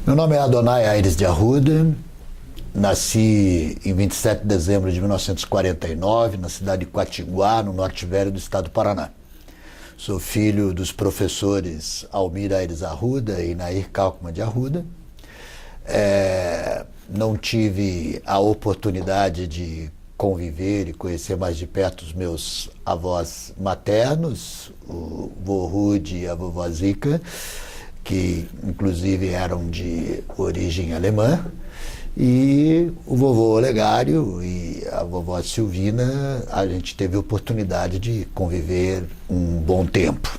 Meu nome é Adonai Aires de Arruda, nasci em 27 de dezembro de 1949, na cidade de Quatiguá, no Norte Velho do estado do Paraná. Sou filho dos professores Almir Aires Arruda e Nair Kalkman de Arruda. Não tive a oportunidade de conviver e conhecer mais de perto os meus avós maternos, o vô Rude e a vovó Zica, que inclusive eram de origem alemã, e o vovô Olegário e a vovó Silvina. A gente teve a oportunidade de conviver um bom tempo.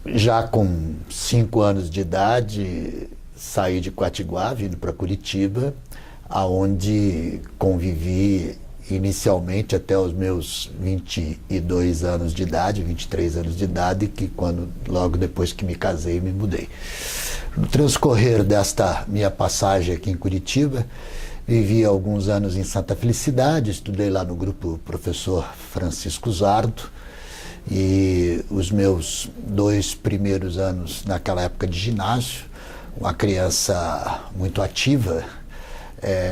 Já com 5 anos de idade, saí de Quatiguá, vindo para Curitiba, aonde convivi inicialmente até os meus 22 anos de idade, 23 anos de idade, que logo depois que me casei, me mudei. No transcorrer desta minha passagem aqui em Curitiba, vivi alguns anos em Santa Felicidade, estudei lá no grupo Professor Francisco Zardo, e os meus 2 primeiros anos naquela época de ginásio, uma criança muito ativa,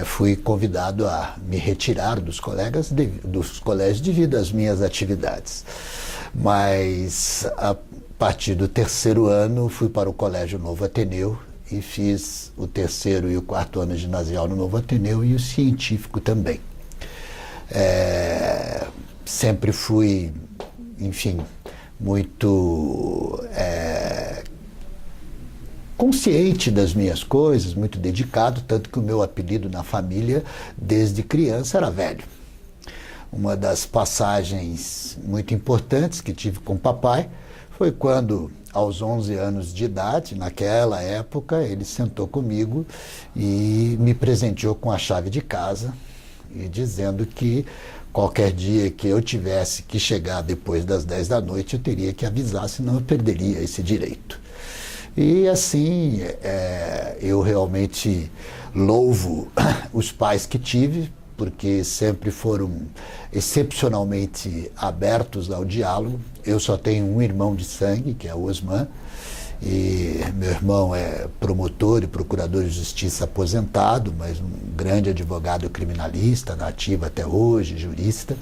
fui convidado a me retirar dos colégios devido às minhas atividades. Mas a partir do 3º ano fui para o Colégio Novo Ateneu e fiz o 3º e o 4º ano ginasial no Novo Ateneu e o científico também. Sempre fui, enfim, muito consciente das minhas coisas, muito dedicado, tanto que o meu apelido na família, desde criança, era Velho. Uma das passagens muito importantes que tive com o papai foi quando, aos 11 anos de idade, naquela época, ele sentou comigo e me presenteou com a chave de casa, e dizendo que qualquer dia que eu tivesse que chegar depois das 10 da noite, eu teria que avisar, senão eu perderia esse direito. E assim, eu realmente louvo os pais que tive, porque sempre foram excepcionalmente abertos ao diálogo. Eu só tenho um irmão de sangue, que é o Osman, e meu irmão é promotor e procurador de justiça aposentado, mas um grande advogado criminalista, nativo até hoje, jurista,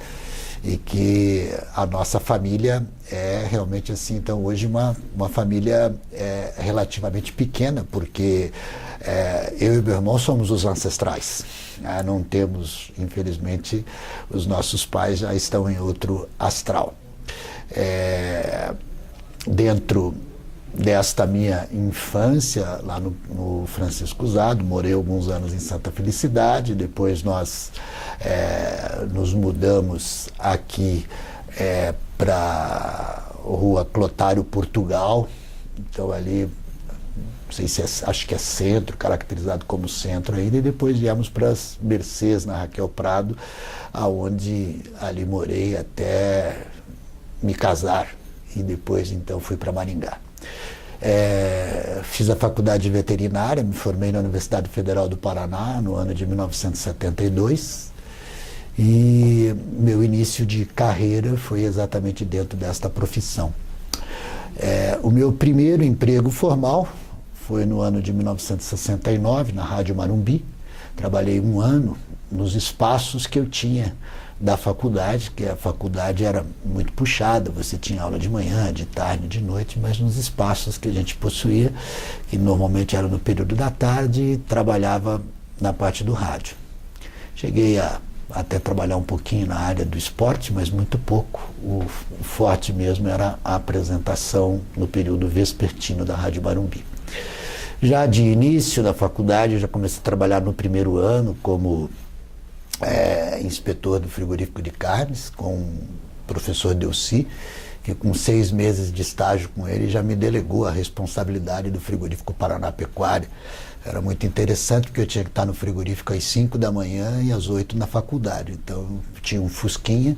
e que a nossa família é realmente assim, então hoje uma família relativamente pequena, porque eu e meu irmão somos os ancestrais, né? Não temos, infelizmente, os nossos pais já estão em outro astral. Dentro desta minha infância lá no Francisco Zardo, morei alguns anos em Santa Felicidade, depois nós nos mudamos aqui para a Rua Clotário Portugal, então ali, não sei se acho que é centro, caracterizado como centro ainda, e depois viemos para as Mercês, na Raquel Prado, aonde ali morei até me casar, e depois então fui para Maringá. Fiz a faculdade de veterinária, me formei na Universidade Federal do Paraná no ano de 1972, e meu início de carreira foi exatamente dentro desta profissão. O meu primeiro emprego formal foi no ano de 1969, na Rádio Marumbi. Trabalhei 1 ano nos espaços que eu tinha da faculdade, que a faculdade era muito puxada, você tinha aula de manhã, de tarde, de noite, mas nos espaços que a gente possuía, que normalmente era no período da tarde, trabalhava na parte do rádio. Cheguei a até trabalhar um pouquinho na área do esporte, mas muito pouco. O forte mesmo era a apresentação no período vespertino da Rádio Marumbi. Já de início da faculdade, eu já comecei a trabalhar no 1º ano como inspetor do frigorífico de carnes, com o professor Delci, que com 6 meses de estágio com ele já me delegou a responsabilidade do frigorífico Paraná Pecuária. Era muito interessante, porque eu tinha que estar no frigorífico às 5 da manhã e às 8 na faculdade. Então eu tinha um fusquinha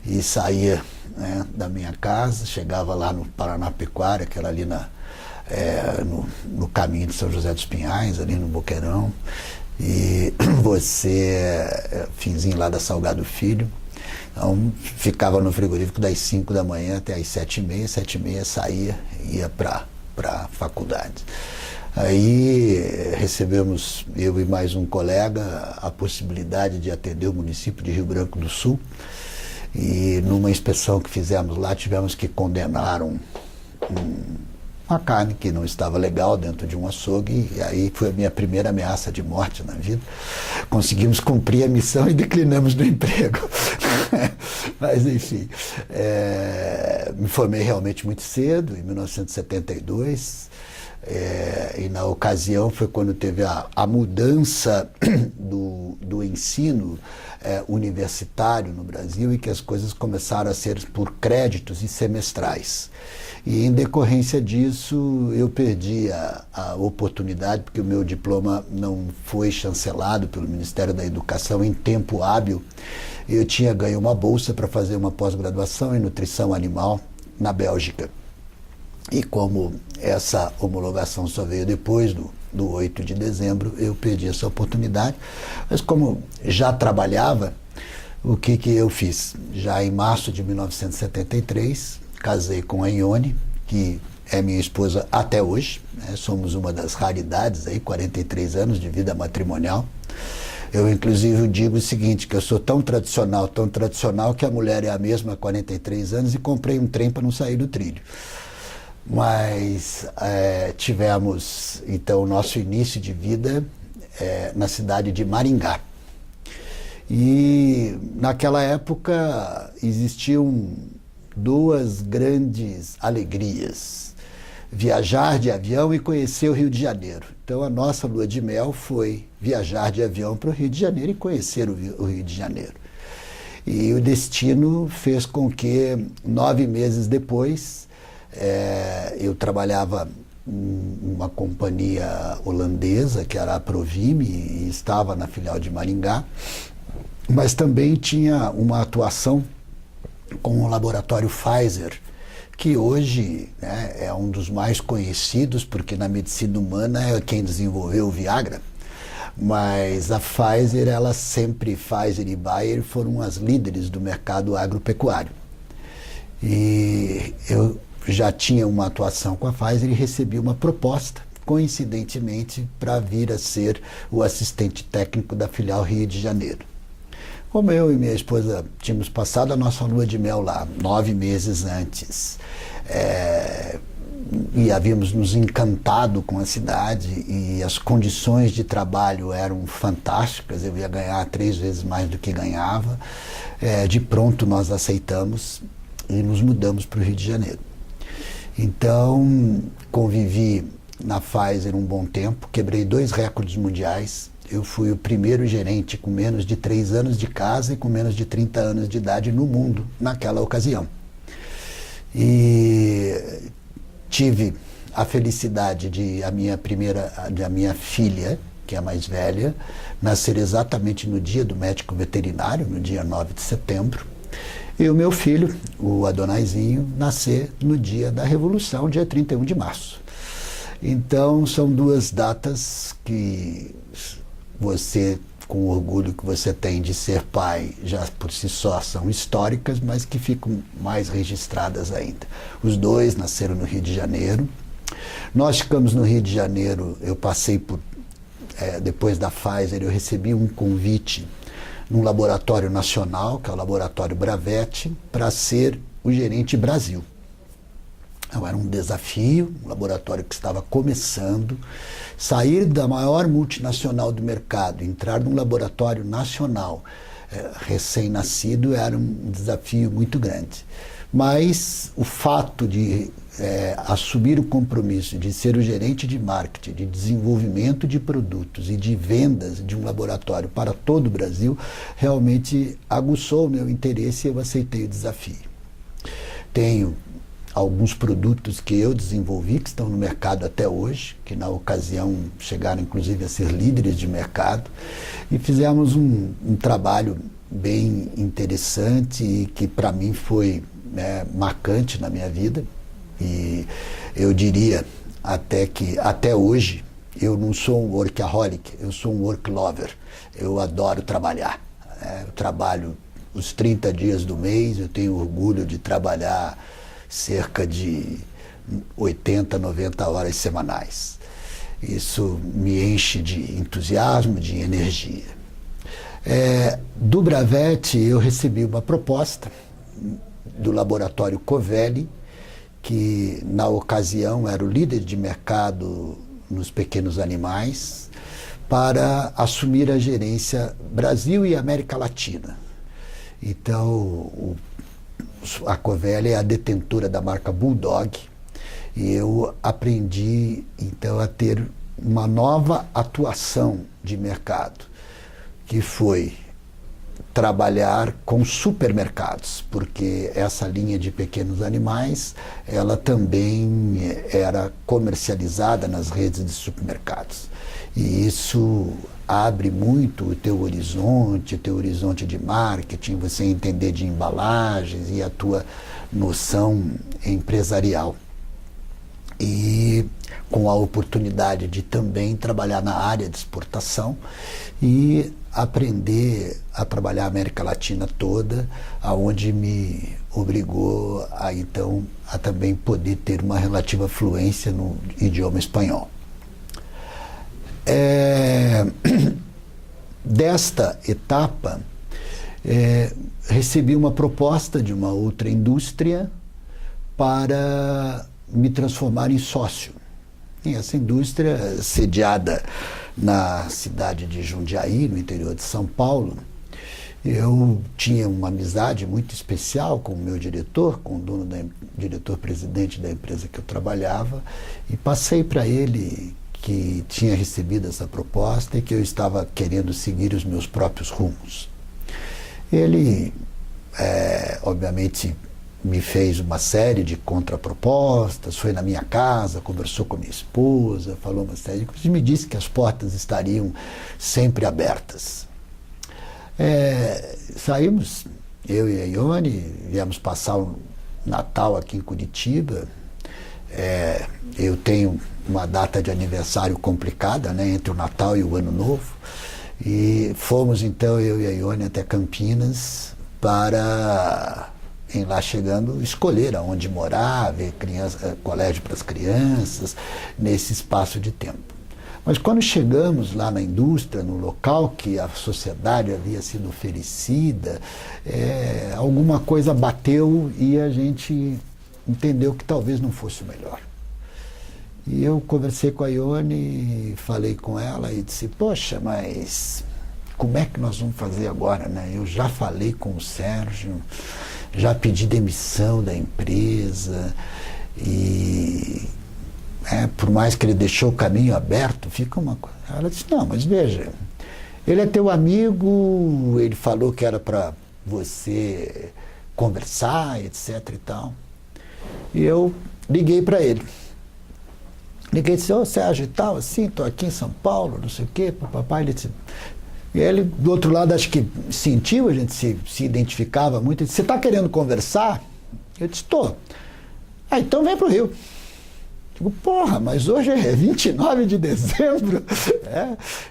e saía, né, da minha casa, chegava lá no Paraná Pecuária, que era ali no caminho de São José dos Pinhais, ali no Boqueirão, e finzinho lá da Salgado Filho. Então ficava no frigorífico das 5 da manhã até às 7h30, 7h30 saía, ia para para a faculdade. Aí recebemos, eu e mais um colega, a possibilidade de atender o município de Rio Branco do Sul, e numa inspeção que fizemos lá tivemos que condenar uma carne que não estava legal dentro de um açougue, e aí foi a minha primeira ameaça de morte na vida. Conseguimos cumprir a missão e declinamos do emprego. Mas enfim, me formei realmente muito cedo, em 1972, e na ocasião foi quando teve a mudança do ensino universitário no Brasil, e que as coisas começaram a ser por créditos e semestrais. E em decorrência disso eu perdi a oportunidade, porque o meu diploma não foi chancelado pelo Ministério da Educação em tempo hábil. Eu tinha ganho uma bolsa para fazer uma pós-graduação em nutrição animal na Bélgica. E como essa homologação só veio depois do 8 de dezembro, eu perdi essa oportunidade. Mas como já trabalhava, o que eu fiz? Já em março de 1973, casei com a Ione, que é minha esposa até hoje, né? Somos uma das raridades, aí, 43 anos de vida matrimonial. Eu, inclusive, digo o seguinte, que eu sou tão tradicional, que a mulher é a mesma há 43 anos, e comprei um trem para não sair do trilho. Mas tivemos, então, o nosso início de vida na cidade de Maringá. E, naquela época, existiam duas grandes alegrias: viajar de avião e conhecer o Rio de Janeiro. Então a nossa lua de mel foi viajar de avião para o Rio de Janeiro e conhecer o Rio de Janeiro. E o destino fez com que 9 meses depois eu trabalhava em uma companhia holandesa, que era a Provime, e estava na filial de Maringá, mas também tinha uma atuação com o laboratório Pfizer, que hoje, né, é um dos mais conhecidos, porque na medicina humana é quem desenvolveu o Viagra. Mas a Pfizer, Pfizer e Bayer foram as líderes do mercado agropecuário. E eu já tinha uma atuação com a Pfizer e recebi uma proposta, coincidentemente, para vir a ser o assistente técnico da filial Rio de Janeiro. Como eu e minha esposa tínhamos passado a nossa lua de mel lá 9 meses antes, e havíamos nos encantado com a cidade, e as condições de trabalho eram fantásticas, eu ia ganhar 3 vezes mais do que ganhava, de pronto nós aceitamos e nos mudamos para o Rio de Janeiro. Então, convivi na Pfizer um bom tempo, quebrei 2 recordes mundiais. Eu fui o primeiro gerente com menos de 3 anos de casa e com menos de 30 anos de idade no mundo, naquela ocasião. E tive a felicidade de a minha filha, que é a mais velha, nascer exatamente no dia do médico veterinário, no dia 9 de setembro. E o meu filho, o Adonaizinho, nascer no dia da Revolução, dia 31 de março. Então, são 2 datas que você, com o orgulho que você tem de ser pai, já por si só são históricas, mas que ficam mais registradas ainda. Os 2 nasceram no Rio de Janeiro. Nós ficamos no Rio de Janeiro, eu passei por, depois da Pfizer, eu recebi um convite num laboratório nacional, que é o Laboratório Bravette, para ser o gerente Brasil. Então, era um desafio, um laboratório que estava começando. Sair da maior multinacional do mercado, entrar num laboratório nacional recém-nascido, era um desafio muito grande. Mas o fato de assumir o compromisso de ser o gerente de marketing, de desenvolvimento de produtos e de vendas de um laboratório para todo o Brasil, realmente aguçou o meu interesse e eu aceitei o desafio. Tenho alguns produtos que eu desenvolvi, que estão no mercado até hoje, que na ocasião chegaram inclusive a ser líderes de mercado, e fizemos um trabalho bem interessante e que para mim foi marcante na minha vida. E eu diria até que até hoje eu não sou um workaholic, eu sou um work lover. Eu adoro trabalhar. Eu trabalho os 30 dias do mês, eu tenho orgulho de trabalhar cerca de 80, 90 horas semanais. Isso me enche de entusiasmo, de energia. Do Bravett eu recebi uma proposta do laboratório Covelli, que na ocasião era o líder de mercado nos pequenos animais, para assumir a gerência Brasil e América Latina. Então, a Covelli é a detentora da marca Bulldog, e eu aprendi então a ter uma nova atuação de mercado, que foi trabalhar com supermercados, porque essa linha de pequenos animais, ela também era comercializada nas redes de supermercados. E isso abre muito o teu horizonte de marketing, você entender de embalagens e a tua noção empresarial. E com a oportunidade de também trabalhar na área de exportação e aprender a trabalhar a América Latina toda, aonde me obrigou a então a também poder ter uma relativa fluência no idioma espanhol. Desta etapa, recebi uma proposta de uma outra indústria para me transformar em sócio. E essa indústria, sediada na cidade de Jundiaí, no interior de São Paulo, eu tinha uma amizade muito especial com o meu diretor, com o diretor-presidente da empresa que eu trabalhava, e passei para ele que tinha recebido essa proposta e que eu estava querendo seguir os meus próprios rumos. Ele, obviamente, me fez uma série de contrapropostas, foi na minha casa, conversou com a minha esposa, falou uma série de coisas, e me disse que as portas estariam sempre abertas. Saímos, eu e a Ione, viemos passar o Natal aqui em Curitiba. Eu tenho uma data de aniversário complicada, né, entre o Natal e o Ano Novo, e fomos então, eu e a Ione, até Campinas para, em lá chegando, escolher aonde morar, ver colégio para as crianças, nesse espaço de tempo. Mas quando chegamos lá na indústria, no local que a sociedade havia sido oferecida, alguma coisa bateu e a gente entendeu que talvez não fosse o melhor. E eu conversei com a Ione, falei com ela e disse, poxa, mas como é que nós vamos fazer agora, né? Eu já falei com o Sérgio, já pedi demissão da empresa e por mais que ele deixou o caminho aberto, fica uma coisa. Ela disse, não, mas veja, ele é teu amigo, ele falou que era para você conversar, etc e tal. E eu liguei para ele. Liguei e disse, ô Sérgio e tal, assim, estou aqui em São Paulo, não sei o quê, papai. Ele disse, e ele, do outro lado, acho que sentiu, a gente se identificava muito. Ele disse, você está querendo conversar? Eu disse, estou. Então vem para o Rio. Digo, porra, mas hoje é 29 de dezembro.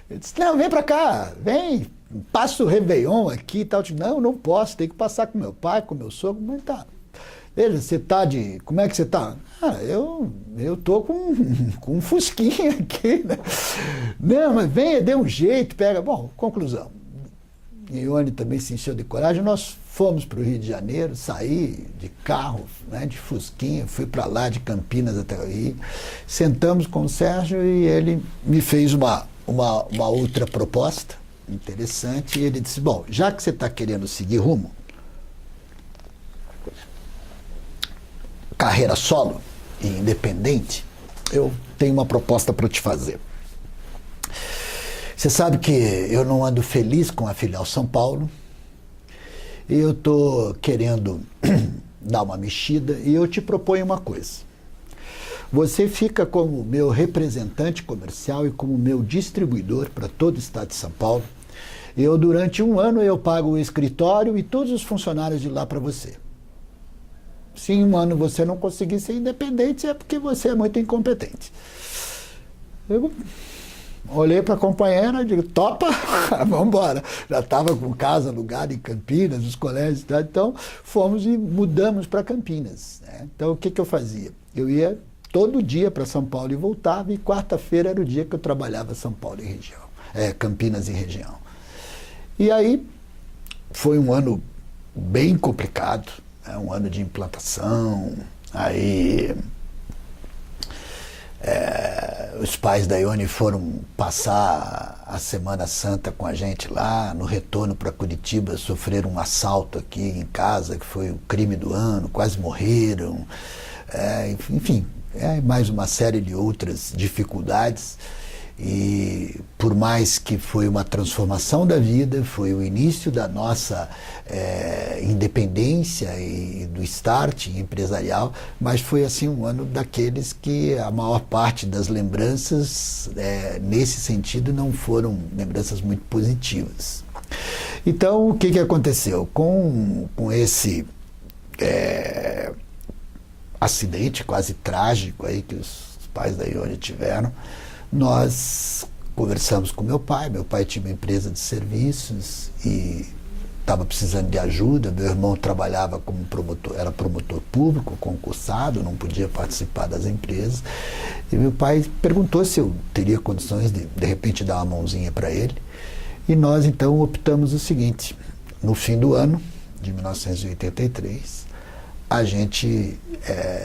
Eu disse, não, vem para cá, vem, passa o Réveillon aqui e tal. Eu disse, não posso, tem que passar com meu pai, com meu sogro, mas tá. Veja, você tá de... Como é que você tá? Eu tô com um fusquinha aqui, né? Não, mas venha, dê um jeito, pega... Bom, conclusão. Ione também se encheu de coragem. Nós fomos para o Rio de Janeiro, saí de carro, né, de fusquinha, fui para lá, de Campinas até o Rio. Sentamos com o Sérgio e ele me fez uma outra proposta interessante. E ele disse, bom, já que você está querendo seguir rumo, carreira solo e independente, eu tenho uma proposta para te fazer. Você sabe que eu não ando feliz com a filial São Paulo e eu estou querendo dar uma mexida e eu te proponho uma coisa. Você fica como meu representante comercial e como meu distribuidor para todo o estado de São Paulo. Durante 1 ano, eu pago o escritório e todos os funcionários de lá para você. Se em 1 ano você não conseguir ser independente, é porque você é muito incompetente. Eu olhei para a companheira e digo, topa? Vamos embora. Já estava com casa alugada em Campinas, os colégios, então fomos e mudamos para Campinas, né? Então o que eu fazia? Eu ia todo dia para São Paulo e voltava, e quarta-feira era o dia que eu trabalhava São Paulo e região, Campinas e região. E aí foi um ano bem complicado, um ano de implantação. Aí os pais da Ione foram passar a Semana Santa com a gente lá. No retorno para Curitiba sofreram um assalto aqui em casa, que foi o crime do ano, quase morreram. Enfim, mais uma série de outras dificuldades. E por mais que foi uma transformação da vida, foi o início da nossa independência e do start empresarial, mas foi assim um ano daqueles que a maior parte das lembranças, nesse sentido, não foram lembranças muito positivas. Então, o que aconteceu? Com esse acidente quase trágico aí que os pais da Ione tiveram, nós conversamos com meu pai tinha uma empresa de serviços e estava precisando de ajuda. Meu irmão trabalhava como promotor, era promotor público, concursado, não podia participar das empresas. E meu pai perguntou se eu teria condições de repente, dar uma mãozinha para ele. E nós, então, optamos o seguinte: no fim do ano de 1983, a gente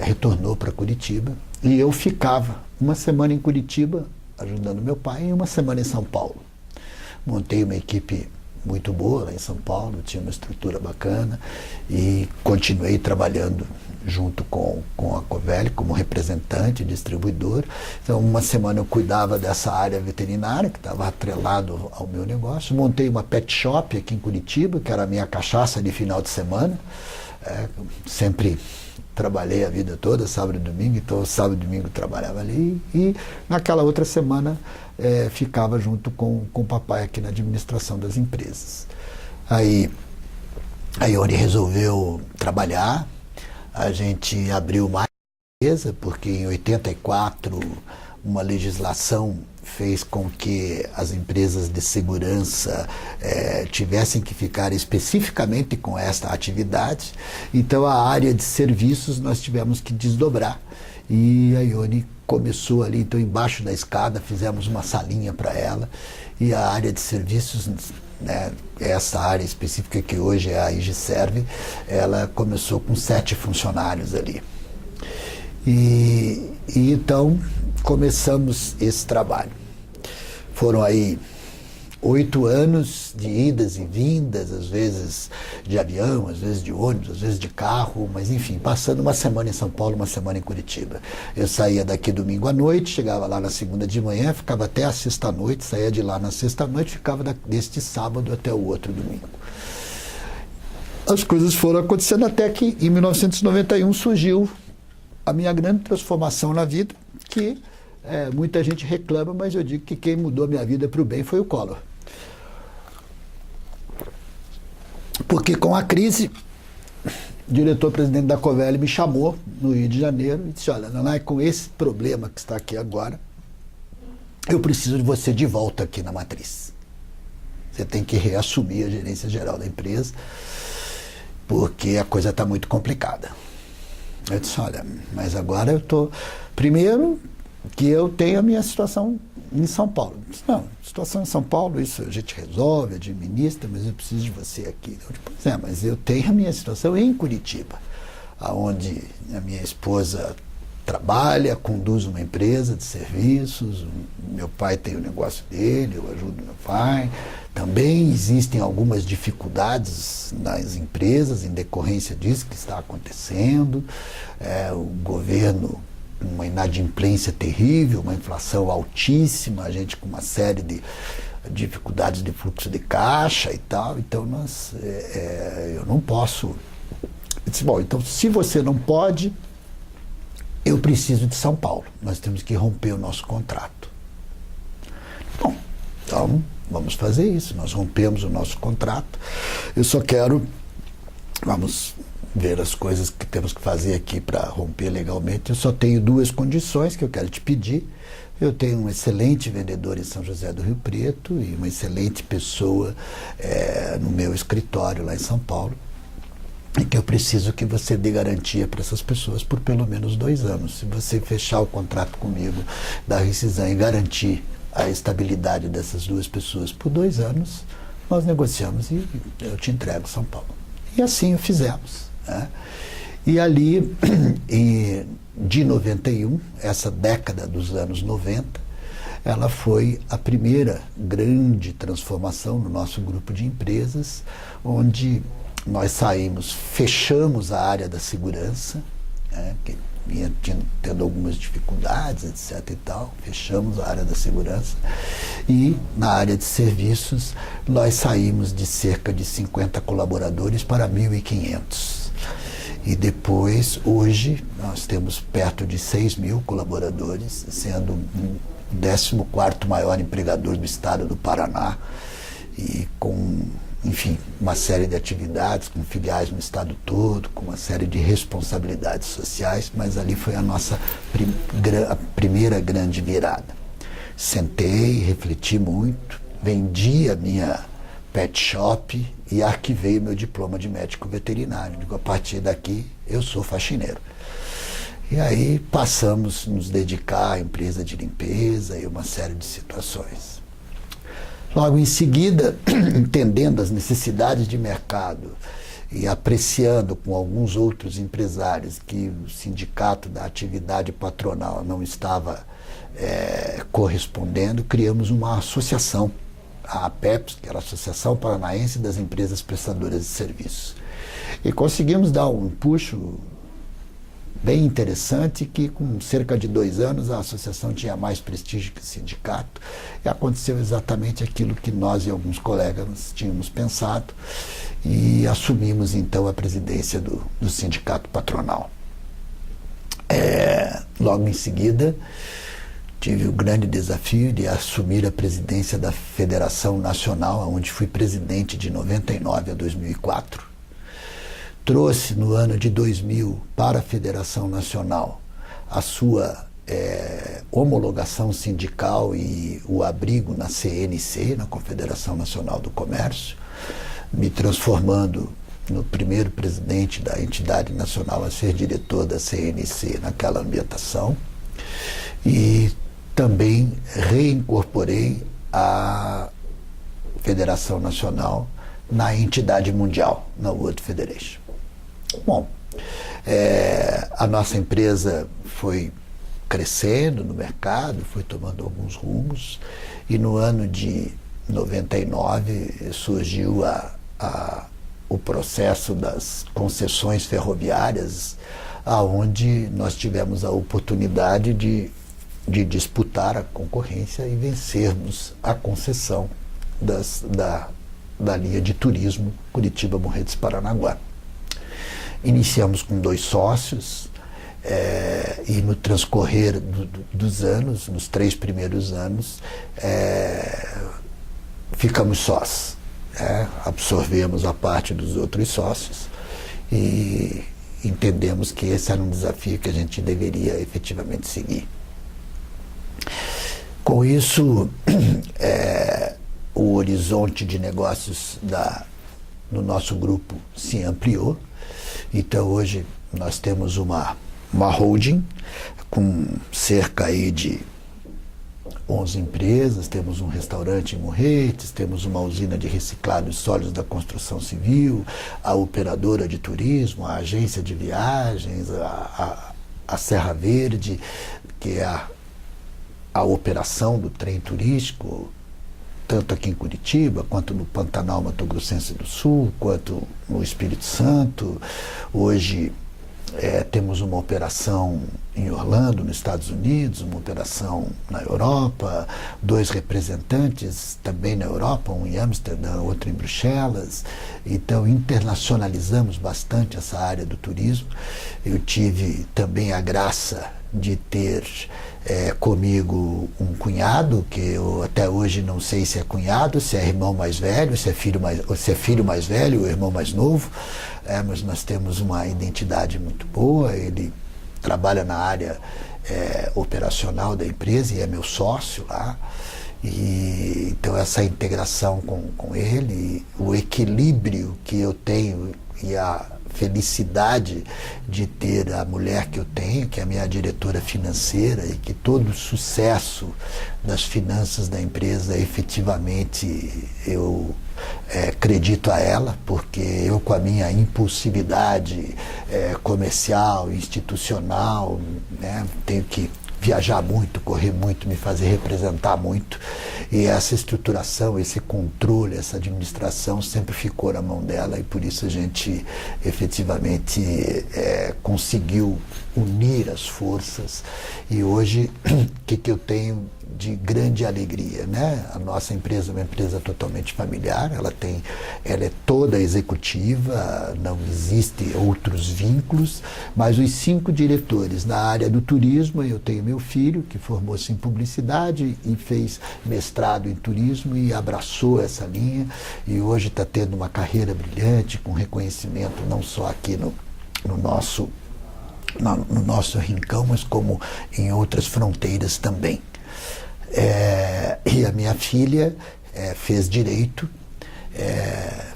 retornou para Curitiba e eu ficava uma semana em Curitiba ajudando meu pai e uma semana em São Paulo. Montei uma equipe muito boa lá em São Paulo, tinha uma estrutura bacana e continuei trabalhando junto com a Covelli como representante, distribuidor. Então, uma semana eu cuidava dessa área veterinária, que estava atrelado ao meu negócio. Montei uma pet shop aqui em Curitiba, que era a minha cachaça de final de semana. Sempre trabalhei a vida toda, sábado e domingo, então sábado e domingo trabalhava ali, e naquela outra semana ficava junto com o papai aqui na administração das empresas. Aí a Ione resolveu trabalhar, a gente abriu mais empresa, porque em 84 uma legislação fez com que as empresas de segurança tivessem que ficar especificamente com esta atividade. Então a área de serviços nós tivemos que desdobrar, e a Ione começou ali, então embaixo da escada fizemos uma salinha para ela, e a área de serviços, essa área específica que hoje é a IGServe, ela começou com 7 funcionários ali. E então começamos esse trabalho. Foram aí 8 anos de idas e vindas, às vezes de avião, às vezes de ônibus, às vezes de carro, mas enfim, passando uma semana em São Paulo, uma semana em Curitiba. Eu saía daqui domingo à noite, chegava lá na segunda de manhã, ficava até a sexta-noite, saía de lá na sexta-noite, ficava deste sábado até o outro domingo. As coisas foram acontecendo até que em 1991 surgiu a minha grande transformação na vida, que muita gente reclama, mas eu digo que quem mudou a minha vida para o bem foi o Collor. Porque com a crise, o diretor-presidente da Covelli me chamou no Rio de Janeiro e disse: olha, Nanai, com esse problema que está aqui agora, eu preciso de você de volta aqui na matriz. Você tem que reassumir a gerência geral da empresa, porque a coisa está muito complicada. Eu disse: olha, mas agora eu estou... Primeiro, que eu tenho a minha situação em São Paulo. Eu disse: não, situação em São Paulo, isso a gente resolve, administra, mas eu preciso de você aqui. Eu disse: pois mas eu tenho a minha situação em Curitiba, onde a minha esposa trabalha, conduz uma empresa de serviços, meu pai tem o negócio dele, eu ajudo meu pai. Também existem algumas dificuldades nas empresas em decorrência disso que está acontecendo. O governo, uma inadimplência terrível, uma inflação altíssima, a gente com uma série de dificuldades de fluxo de caixa e tal. Então eu não posso. Eu disse: bom, então se você não pode, eu preciso de São Paulo. Nós temos que romper o nosso contrato. Bom, então vamos fazer isso. Nós rompemos o nosso contrato. Eu só quero... Vamos ver as coisas que temos que fazer aqui para romper legalmente. Eu só tenho 2 condições que eu quero te pedir. Eu tenho um excelente vendedor em São José do Rio Preto e uma excelente pessoa no meu escritório lá em São Paulo. é que eu preciso que você dê garantia para essas pessoas por pelo menos 2 anos. Se você fechar o contrato comigo da rescisão e garantir a estabilidade dessas 2 pessoas por 2 anos, nós negociamos e eu te entrego São Paulo. E assim o fizemos, né? E ali, de 91, essa década dos anos 90, ela foi a primeira grande transformação no nosso grupo de empresas, onde nós saímos, fechamos a área da segurança, né, que vinha tendo algumas dificuldades, etc. e tal, fechamos a área da segurança, e na área de serviços nós saímos de cerca de 50 colaboradores para 1.500. E depois, hoje, nós temos perto de 6.000 colaboradores, sendo o 14º maior empregador do estado do Paraná, e com, enfim, uma série de atividades, com filiais no estado todo, com uma série de responsabilidades sociais, mas ali foi a nossa a primeira grande virada. Sentei, refleti muito, vendi a minha pet shop e arquivei o meu diploma de médico veterinário. Digo, a partir daqui eu sou faxineiro. E aí passamos a nos dedicar à empresa de limpeza e uma série de situações. Logo em seguida, entendendo as necessidades de mercado e apreciando com alguns outros empresários que o sindicato da atividade patronal não estava correspondendo, criamos uma associação, a APEPS, que era a Associação Paranaense das Empresas Prestadoras de Serviços. E conseguimos dar um empuxo bem interessante, que com cerca de 2 anos a associação tinha mais prestígio que o sindicato, e aconteceu exatamente aquilo que nós e alguns colegas tínhamos pensado, e assumimos então a presidência do sindicato patronal. Logo em seguida, tive o grande desafio de assumir a presidência da Federação Nacional, onde fui presidente de 99 a 2004. Trouxe no ano de 2000 para a Federação Nacional a sua homologação sindical e o abrigo na CNC, na Confederação Nacional do Comércio, me transformando no primeiro presidente da entidade nacional a ser diretor da CNC naquela ambientação, e também reincorporei a Federação Nacional na entidade mundial, na World Federation. Bom, a nossa empresa foi crescendo no mercado, foi tomando alguns rumos, e no ano de 99 surgiu o processo das concessões ferroviárias, aonde nós tivemos a oportunidade de disputar a concorrência e vencermos a concessão da linha de turismo Curitiba-Morretes-Paranaguá. Iniciamos com 2 sócios, e no transcorrer dos anos, nos 3 primeiros anos, ficamos sós. Absorvemos a parte dos outros sócios e entendemos que esse era um desafio que a gente deveria efetivamente seguir. Com isso, o horizonte de negócios no nosso grupo se ampliou. Então hoje nós temos uma holding com cerca aí de 11 empresas, temos um restaurante em Morretes, temos uma usina de reciclados sólidos da construção civil, a operadora de turismo, a agência de viagens, a Serra Verde, que é a operação do trem turístico, tanto aqui em Curitiba, quanto no Pantanal Mato Grossense do Sul, quanto no Espírito Santo. Hoje temos uma operação em Orlando, nos Estados Unidos, uma operação na Europa, 2 representantes também na Europa, um em Amsterdã, outro em Bruxelas. Então internacionalizamos bastante essa área do turismo. Eu tive também a graça de ter comigo um cunhado, que eu até hoje não sei se é cunhado, se é irmão mais velho, se é filho mais velho ou irmão mais novo, mas nós temos uma identidade muito boa. Ele trabalha na área operacional da empresa e é meu sócio lá. E então essa integração com ele, o equilíbrio que eu tenho e a felicidade de ter a mulher que eu tenho, que é a minha diretora financeira, e que todo o sucesso das finanças da empresa, efetivamente, eu acredito a ela, porque eu, com a minha impulsividade comercial, institucional, né, tenho que viajar muito, correr muito, me fazer representar muito, e essa estruturação, esse controle, essa administração sempre ficou na mão dela, e por isso a gente efetivamente conseguiu unir as forças. E hoje, o que eu tenho de grande alegria, né? A nossa empresa é uma empresa totalmente familiar, ela é toda executiva, não existe outros vínculos, mas os 5 diretores na área do turismo, eu tenho meu filho, que formou-se em publicidade e fez mestrado em turismo e abraçou essa linha, e hoje está tendo uma carreira brilhante, com reconhecimento não só aqui no nosso rincão, mas como em outras fronteiras também. E a minha filha fez direito,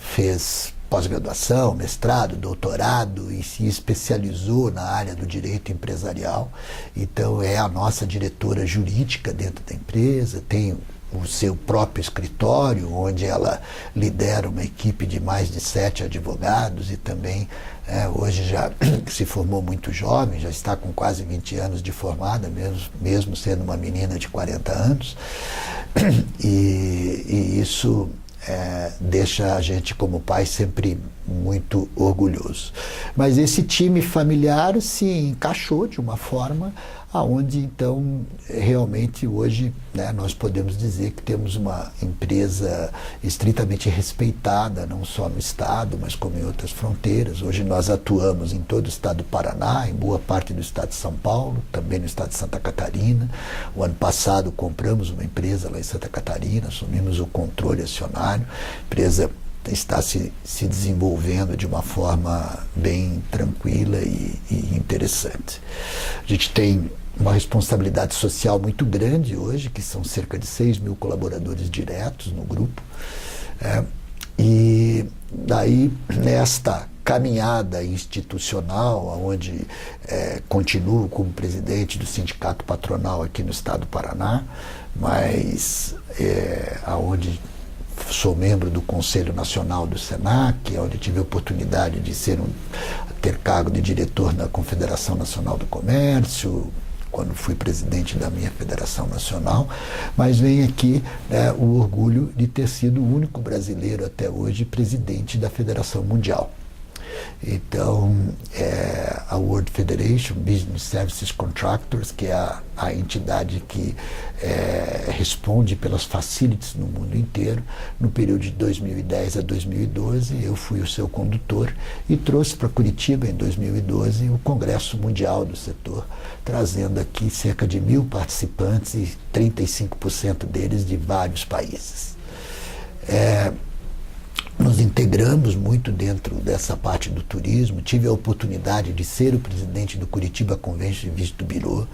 fez pós-graduação, mestrado, doutorado e se especializou na área do direito empresarial. Então é a nossa diretora jurídica dentro da empresa, tem o seu próprio escritório, onde ela lidera uma equipe de mais de 7 advogados, e também hoje já se formou muito jovem, já está com quase 20 anos de formada, mesmo sendo uma menina de 40 anos, e isso deixa a gente, como pai, sempre muito orgulhoso. Mas esse time familiar se encaixou de uma forma aonde, então, realmente hoje, né, nós podemos dizer que temos uma empresa estritamente respeitada, não só no estado, mas como em outras fronteiras. Hoje nós atuamos em todo o estado do Paraná, em boa parte do estado de São Paulo, também no estado de Santa Catarina. O ano passado compramos uma empresa lá em Santa Catarina, assumimos o controle acionário, a empresa está se desenvolvendo de uma forma bem tranquila e interessante. A gente tem uma responsabilidade social muito grande hoje, que são cerca de 6 mil colaboradores diretos no grupo. E daí, nesta caminhada institucional, onde continuo como presidente do sindicato patronal aqui no estado do Paraná, mas aonde sou membro do Conselho Nacional do SENAC, onde tive a oportunidade de ter cargo de diretor na Confederação Nacional do Comércio, quando fui presidente da minha Federação Nacional, mas vem aqui o orgulho de ter sido o único brasileiro até hoje presidente da Federação Mundial. Então, a World Federation Business Services Contractors, que é a entidade que responde pelas facilities no mundo inteiro, no período de 2010 a 2012, eu fui o seu condutor e trouxe para Curitiba, em 2012, o Congresso Mundial do Setor, trazendo aqui cerca de 1.000 participantes e 35% deles de vários países. Nos integramos muito dentro dessa parte do turismo. Tive a oportunidade de ser o presidente do Curitiba Convention Visitor Bureau.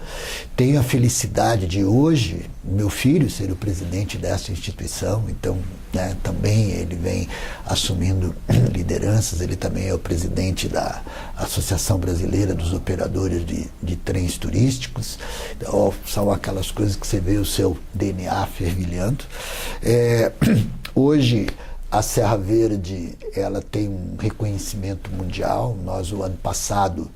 Tenho a felicidade de hoje meu filho ser o presidente dessa instituição, então também ele vem assumindo lideranças. Ele também é o presidente da Associação Brasileira dos Operadores de Trens Turísticos. Então, são aquelas coisas que você vê o seu DNA fervilhando. Hoje a Serra Verde, ela tem um reconhecimento mundial. Nós, o ano passado,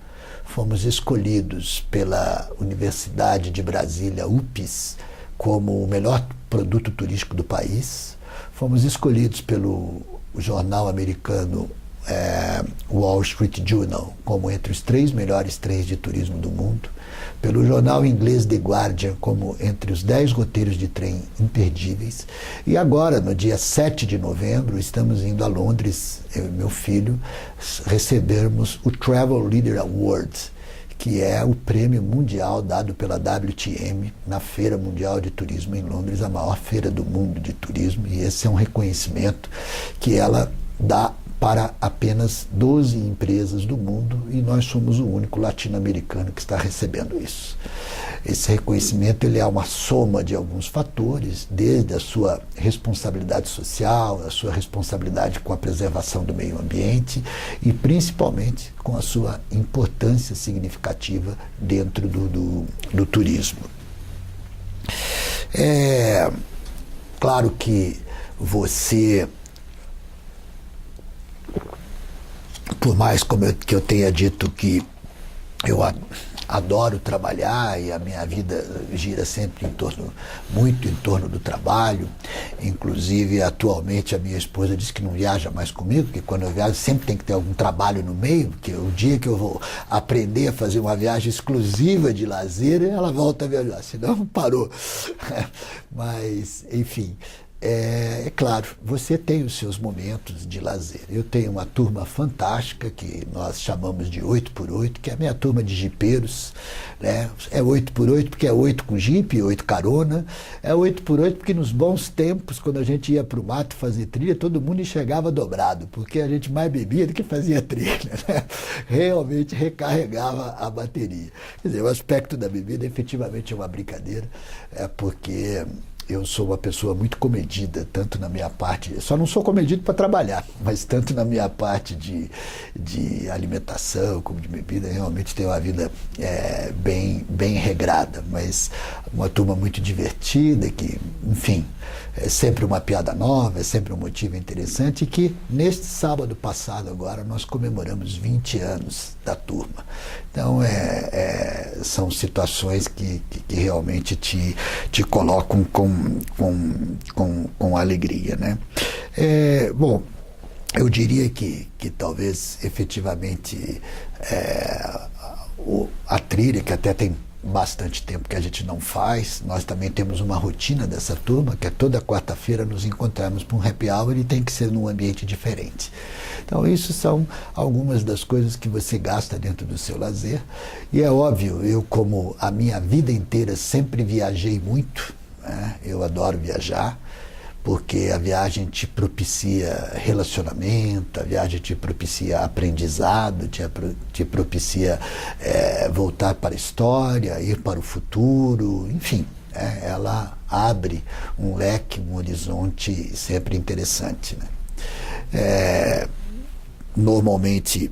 fomos escolhidos pela Universidade de Brasília, UPS, como o melhor produto turístico do país. Fomos escolhidos pelo jornal americano Wall Street Journal como entre os 3 melhores trens de turismo do mundo, pelo jornal inglês The Guardian como entre os 10 roteiros de trem imperdíveis. E agora, no dia 7 de novembro, estamos indo a Londres, eu e meu filho, recebermos o Travel Leader Award, que é o prêmio mundial dado pela WTM na Feira Mundial de Turismo em Londres, a maior feira do mundo de turismo, e esse é um reconhecimento que ela dá para apenas 12 empresas do mundo, e nós somos o único latino-americano que está recebendo isso. Esse reconhecimento ele é uma soma de alguns fatores, desde a sua responsabilidade social, a sua responsabilidade com a preservação do meio ambiente e principalmente com a sua importância significativa dentro do turismo. É claro que você, por mais que eu tenha dito que eu adoro trabalhar e a minha vida gira sempre muito em torno do trabalho, inclusive atualmente a minha esposa diz que não viaja mais comigo, porque quando eu viajo sempre tem que ter algum trabalho no meio, porque o dia que eu vou aprender a fazer uma viagem exclusiva de lazer, ela volta a viajar, senão parou. Mas, enfim, é claro, você tem os seus momentos de lazer. Eu tenho uma turma fantástica que nós chamamos de 8x8, que é a minha turma de jipeiros, né? É 8x8 porque é 8 com jipe, 8 carona. É 8x8 porque nos bons tempos, quando a gente ia para o mato fazer trilha, todo mundo enxergava dobrado, porque a gente mais bebia do que fazia trilha, né? Realmente recarregava a bateria. Quer dizer, o aspecto da bebida efetivamente é uma brincadeira, porque eu sou uma pessoa muito comedida, tanto na minha parte, só não sou comedido para trabalhar, mas tanto na minha parte de alimentação como de bebida, realmente tenho uma vida bem regrada, mas uma turma muito divertida, que, enfim, é sempre uma piada nova, é sempre um motivo interessante, e que neste sábado passado agora nós comemoramos 20 anos da turma. Então são situações que realmente te colocam com alegria, né? Bom, eu diria que talvez efetivamente a trilha, que até tem bastante tempo que a gente não faz, nós também temos uma rotina dessa turma, que é toda quarta-feira nos encontrarmos para um happy hour, e tem que ser num ambiente diferente. Então isso são algumas das coisas que você gasta dentro do seu lazer, e é óbvio, eu como a minha vida inteira sempre viajei muito, né? Eu adoro viajar, porque a viagem te propicia relacionamento, a viagem te propicia aprendizado, te propicia voltar para a história, ir para o futuro, enfim, ela abre um leque, um horizonte sempre interessante, né? Normalmente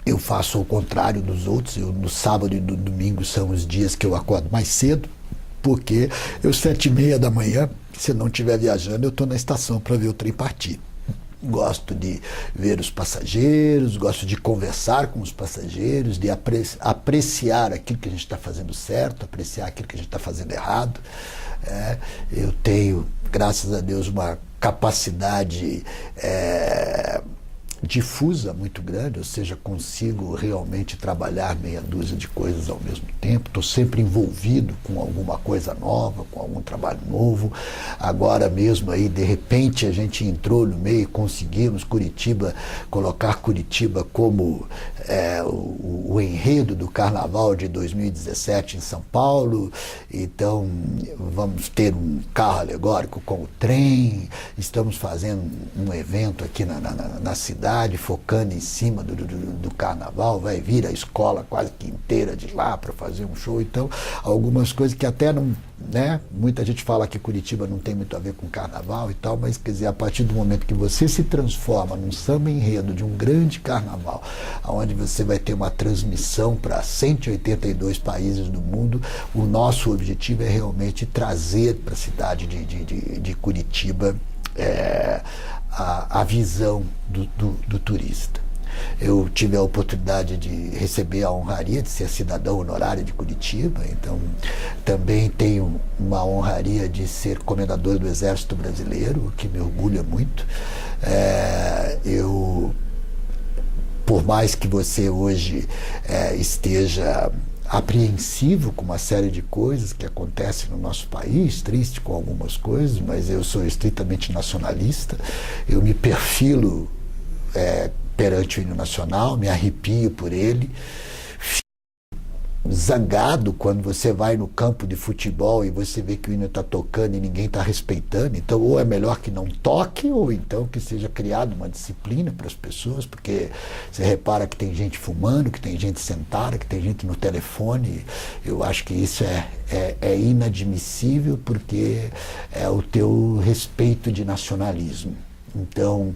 eu faço ao contrário dos outros. No sábado e no domingo são os dias que eu acordo mais cedo, porque eu 7h30 da manhã, se não estiver viajando, eu estou na estação para ver o trem partir. Gosto de ver os passageiros, gosto de conversar com os passageiros, de apreciar aquilo que a gente está fazendo certo, apreciar aquilo que a gente está fazendo errado. Eu tenho, graças a Deus, uma capacidade difusa muito grande, ou seja, consigo realmente trabalhar meia dúzia de coisas ao mesmo tempo, estou sempre envolvido com alguma coisa nova, com algum trabalho novo. Agora mesmo aí, de repente, a gente entrou no meio e conseguimos colocar Curitiba como o enredo do Carnaval de 2017 em São Paulo. Então vamos ter um carro alegórico com o trem, estamos fazendo um evento aqui na cidade, focando em cima do carnaval, vai vir a escola quase que inteira de lá para fazer um show. Então, algumas coisas que até não, né? Muita gente fala que Curitiba não tem muito a ver com carnaval e tal, mas quer dizer, a partir do momento que você se transforma num samba enredo de um grande carnaval, onde você vai ter uma transmissão para 182 países do mundo, o nosso objetivo é realmente trazer para a cidade de Curitiba a visão do turista. Eu tive a oportunidade de receber a honraria de ser cidadão honorário de Curitiba, então também tenho uma honraria de ser comendador do Exército Brasileiro, o que me orgulha muito. Por mais que você hoje esteja apreensivo com uma série de coisas que acontecem no nosso país, triste com algumas coisas, mas eu sou estritamente nacionalista, eu me perfilo perante o hino nacional, me arrepio por ele, zangado quando você vai no campo de futebol e você vê que o hino está tocando e ninguém está respeitando. Então, ou é melhor que não toque, ou então que seja criada uma disciplina para as pessoas, porque você repara que tem gente fumando, que tem gente sentada, que tem gente no telefone. Eu acho que isso é inadmissível, porque é o teu respeito de nacionalismo. Então,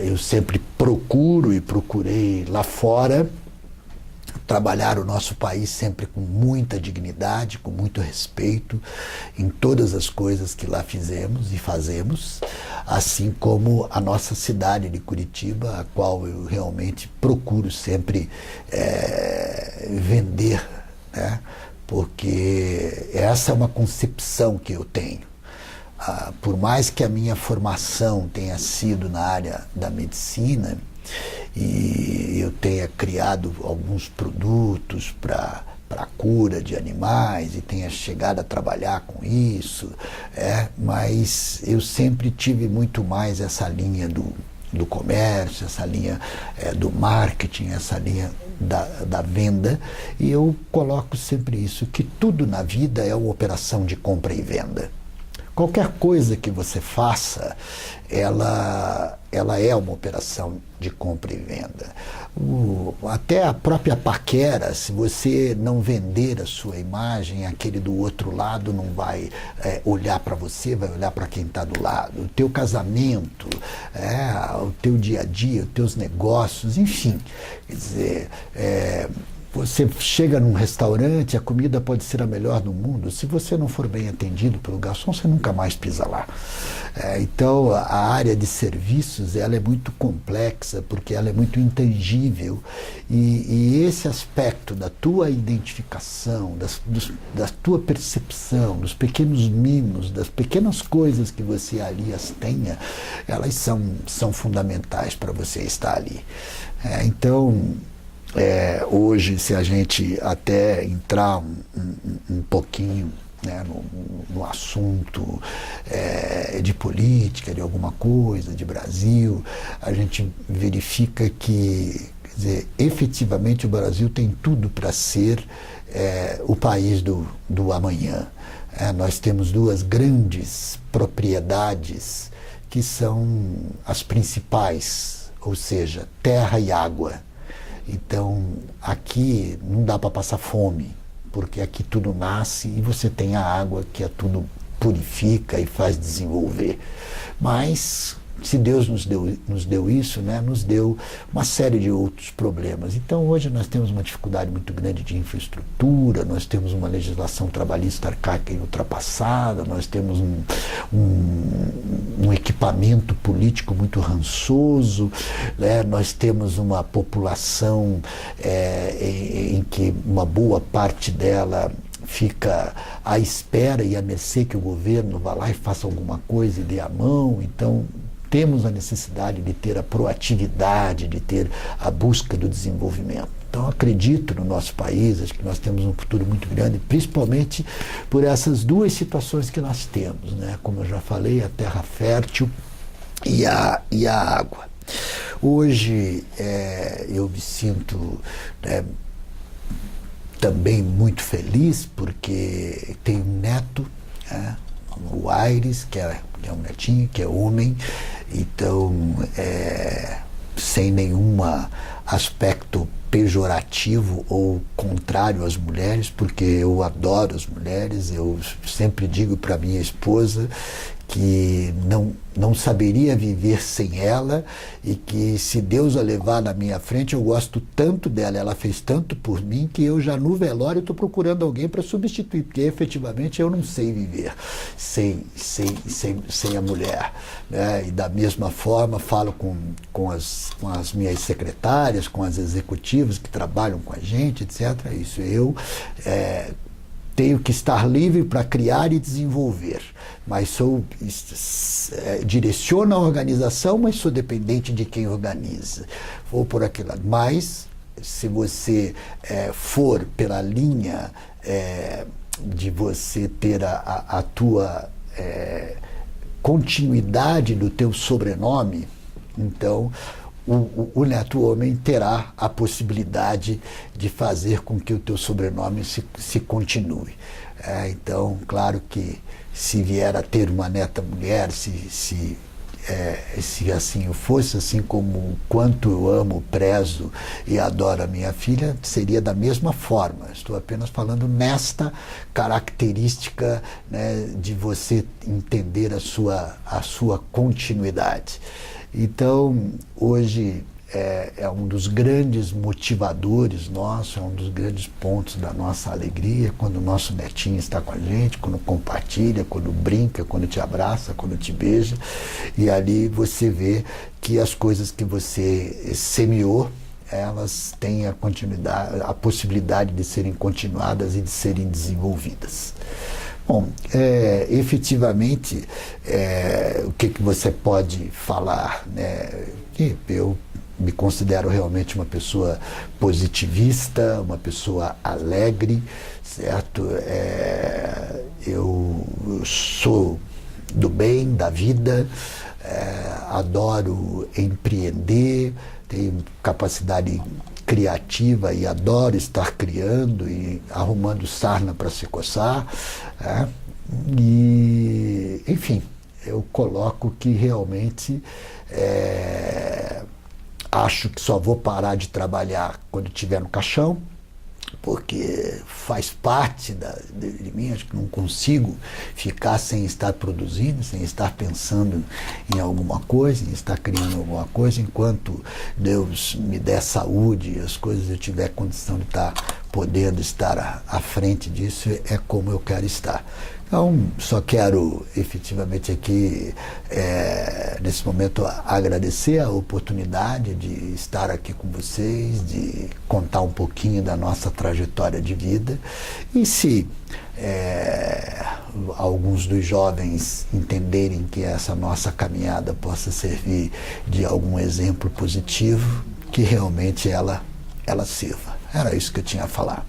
eu sempre procuro e procurei lá fora trabalhar o nosso país sempre com muita dignidade, com muito respeito em todas as coisas que lá fizemos e fazemos, assim como a nossa cidade de Curitiba, a qual eu realmente procuro sempre vender, né? Porque essa é uma concepção que eu tenho. Por mais que a minha formação tenha sido na área da medicina, e eu tenha criado alguns produtos para a cura de animais e tenha chegado a trabalhar com isso, mas eu sempre tive muito mais essa linha do comércio, essa linha do marketing, essa linha da venda, e eu coloco sempre isso, que tudo na vida é uma operação de compra e venda. Qualquer coisa que você faça, ela é uma operação de compra e venda. Até a própria paquera, se você não vender a sua imagem, aquele do outro lado não vai olhar para você, vai olhar para quem está do lado. O teu casamento, o teu dia a dia, os teus negócios, enfim. Quer dizer, você chega num restaurante, a comida pode ser a melhor do mundo. Se você não for bem atendido pelo garçom, você nunca mais pisa lá. Então, a área de serviços, ela é muito complexa, porque ela é muito intangível. E esse aspecto da tua identificação, da tua percepção, dos pequenos mimos, das pequenas coisas que você ali as tenha, elas são fundamentais para você estar ali. Então, hoje, se a gente até entrar um pouquinho, né, no assunto de política, de alguma coisa, de Brasil, a gente verifica que, quer dizer, efetivamente o Brasil tem tudo para ser o país do amanhã. Nós temos duas grandes propriedades que são as principais, ou seja, terra e água. Então, aqui não dá para passar fome, porque aqui tudo nasce e você tem a água que tudo purifica e faz desenvolver. Mas, se Deus nos deu isso, né, nos deu uma série de outros problemas. Então, hoje nós temos uma dificuldade muito grande de infraestrutura, nós temos uma legislação trabalhista arcaica e ultrapassada, nós temos um equipamento político muito rançoso, né, nós temos uma população em que uma boa parte dela fica à espera e à mercê que o governo vá lá e faça alguma coisa e dê a mão. Então, temos a necessidade de ter a proatividade, de ter a busca do desenvolvimento. Então, acredito no nosso país, acho que nós temos um futuro muito grande, principalmente por essas duas situações que nós temos, né? Como eu já falei, a terra fértil e a água. Hoje, eu me sinto também muito feliz, porque tenho um neto, o Aires, que é um netinho, que é homem, então, sem nenhum aspecto pejorativo ou contrário às mulheres, porque eu adoro as mulheres, eu sempre digo para minha esposa que não saberia viver sem ela, e que se Deus a levar na minha frente, eu gosto tanto dela, ela fez tanto por mim, que eu já no velório estou procurando alguém para substituir, porque efetivamente eu não sei viver sem a mulher, né? E da mesma forma falo com as minhas secretárias, com as executivas que trabalham com a gente, etc. Isso eu tenho que estar livre para criar e desenvolver, mas direciono a organização, mas sou dependente de quem organiza. Vou por aquele lado. Mas, se você for pela linha de você ter a tua continuidade do teu sobrenome, então o neto homem terá a possibilidade de fazer com que o teu sobrenome se continue. Então, claro que se vier a ter uma neta mulher, se assim fosse, assim como o quanto eu amo, prezo e adoro a minha filha, seria da mesma forma. Estou apenas falando nesta característica, né, de você entender a sua continuidade. Então, hoje é um dos grandes motivadores nossos, é um dos grandes pontos da nossa alegria, quando o nosso netinho está com a gente, quando compartilha, quando brinca, quando te abraça, quando te beija, e ali você vê que as coisas que você semeou, elas têm a continuidade, a possibilidade de serem continuadas e de serem desenvolvidas. Bom, efetivamente, o que você pode falar, né? Eu me considero realmente uma pessoa positivista, uma pessoa alegre, certo? Eu sou do bem, da vida, adoro empreender, tenho capacidade criativa e adoro estar criando e arrumando sarna para se coçar, e, enfim, eu coloco que realmente acho que só vou parar de trabalhar quando estiver no caixão, porque faz parte de mim. Acho que não consigo ficar sem estar produzindo, sem estar pensando em alguma coisa, em estar criando alguma coisa, enquanto Deus me der saúde e as coisas eu tiver condição de estar podendo estar à frente disso, é como eu quero estar. Então, só quero efetivamente aqui, nesse momento, agradecer a oportunidade de estar aqui com vocês, de contar um pouquinho da nossa trajetória de vida. E se alguns dos jovens entenderem que essa nossa caminhada possa servir de algum exemplo positivo, que realmente ela sirva. Era isso que eu tinha a falar.